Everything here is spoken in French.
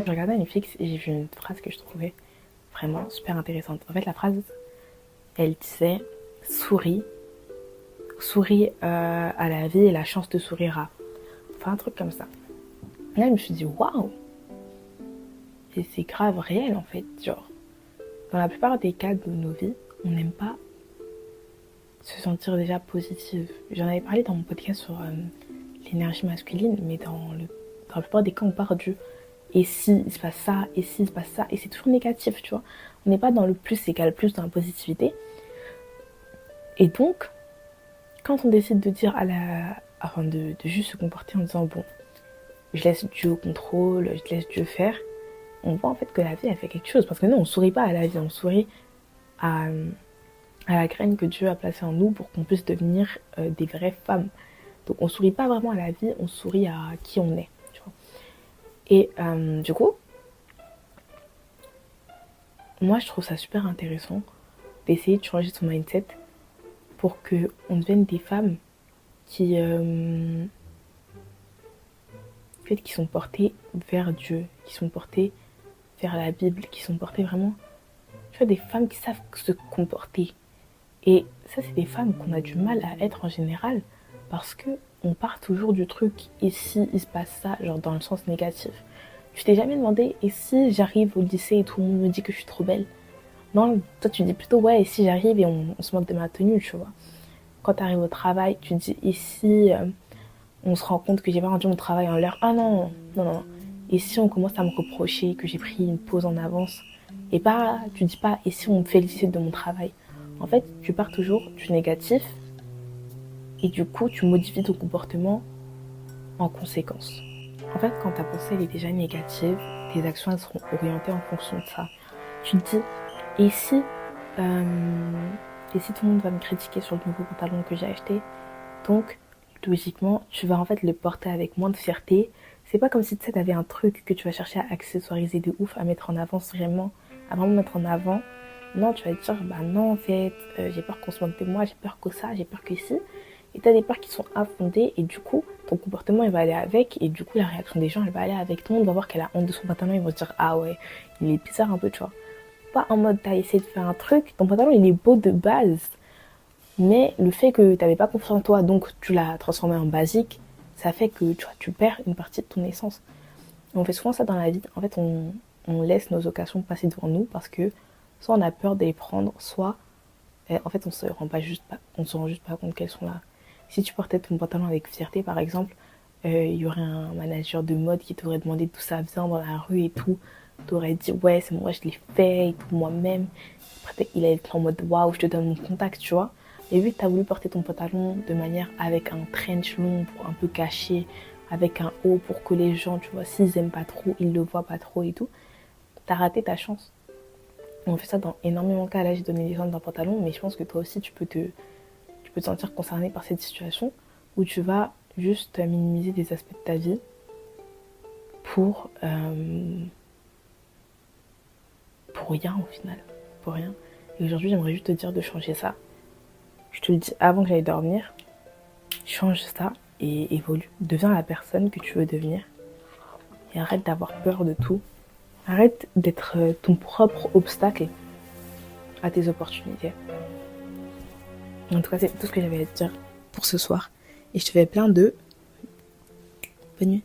Je regardais Netflix et j'ai vu une phrase que je trouvais vraiment super intéressante. En fait, la phrase, elle disait souris, souris à la vie et la chance te sourira. Enfin, un truc comme ça. Et là, je me suis dit, waouh! Et c'est grave réel en fait. Genre, dans la plupart des cas de nos vies, on n'aime pas se sentir déjà positive. J'en avais parlé dans mon podcast sur l'énergie masculine, mais dans la plupart des cas, on part du et si il se passe ça, et si il se passe ça, et c'est toujours négatif, tu vois. On n'est pas dans le plus égale plus, dans la positivité. Et donc, quand on décide de dire enfin de juste se comporter en disant bon, je laisse Dieu au contrôle, je laisse Dieu faire, on voit en fait que la vie elle fait quelque chose. Parce que nous, on sourit pas à la vie, on sourit à, à la graine que Dieu a placée en nous pour qu'on puisse devenir des vraies femmes. Donc on sourit pas vraiment à la vie, on sourit à qui on est. Tu vois. Et du coup, moi je trouve ça super intéressant d'essayer de changer son mindset pour que on devienne des femmes qui, en fait, qui sont portées vers Dieu, qui sont portées vers la Bible, qui sont portées vraiment, tu vois, des femmes qui savent se comporter. Et ça, c'est des femmes qu'on a du mal à être en général parce que on part toujours du truc et si il se passe ça, genre dans le sens négatif. Tu t'es jamais demandé et si j'arrive au lycée et tout le monde me dit que je suis trop belle? Non, toi tu dis plutôt ouais et si j'arrive et on se moque de ma tenue, tu vois. Quand tu arrives au travail, tu dis et si on se rend compte que j'ai pas rendu mon travail en l'heure? Ah non, non, non. Et si on commence à me reprocher que j'ai pris une pause en avance? Et pas, tu dis pas et si on me félicite de mon travail? En fait, tu pars toujours du négatif et du coup, tu modifies ton comportement en conséquence. En fait, quand ta pensée elle est déjà négative, tes actions elles seront orientées en fonction de ça. Tu te dis, et si, euh, et si tout le monde va me critiquer sur le nouveau pantalon que j'ai acheté? Donc, logiquement, tu vas en fait le porter avec moins de fierté. C'est pas comme si tu sais, t'avais un truc que tu vas chercher à accessoiriser de ouf, à mettre en avant vraiment, à vraiment mettre en avant. Non, tu vas te dire, bah non, en fait, j'ai peur qu'on se moque de moi, j'ai peur que ça, j'ai peur que ci. Et t'as des peurs qui sont infondées, et du coup, ton comportement, il va aller avec, et du coup, la réaction des gens, elle va aller avec. Tout le monde va voir qu'elle a honte de son pantalon, ils vont se dire, ah ouais, il est bizarre un peu, tu vois. Pas en mode, t'as essayé de faire un truc, ton pantalon, il est beau de base, mais le fait que tu n'avais pas confiance en toi, donc tu l'as transformé en basique, ça fait que tu vois, tu perds une partie de ton essence. Et on fait souvent ça dans la vie. En fait, on laisse nos occasions passer devant nous parce que soit on a peur de les prendre, soit en fait on se rend juste pas compte qu'elles sont là. Si tu portais ton pantalon avec fierté, par exemple, il y aurait un manager de mode qui t'aurait demandé d'où ça vient dans la rue et tout. T'aurais dit ouais c'est moi je l'ai fait et tout moi-même. Après il allait être en mode waouh je te donne mon contact tu vois. Et vu que t'as voulu porter ton pantalon de manière avec un trench long pour un peu cacher, avec un haut pour que les gens tu vois s'ils aiment pas trop ils le voient pas trop et tout, t'as raté ta chance. On fait ça dans énormément de cas. Là j'ai donné l'exemple d'un pantalon mais je pense que toi aussi tu peux te sentir concerné par cette situation où tu vas juste minimiser des aspects de ta vie pour, pour rien au final. Pour rien. Et aujourd'hui, j'aimerais juste te dire de changer ça. Je te le dis avant que j'aille dormir. Change ça et évolue. Deviens la personne que tu veux devenir. Et arrête d'avoir peur de tout. Arrête d'être ton propre obstacle à tes opportunités. En tout cas, c'est tout ce que j'avais à te dire pour ce soir. Et je te fais plein de bonne nuit.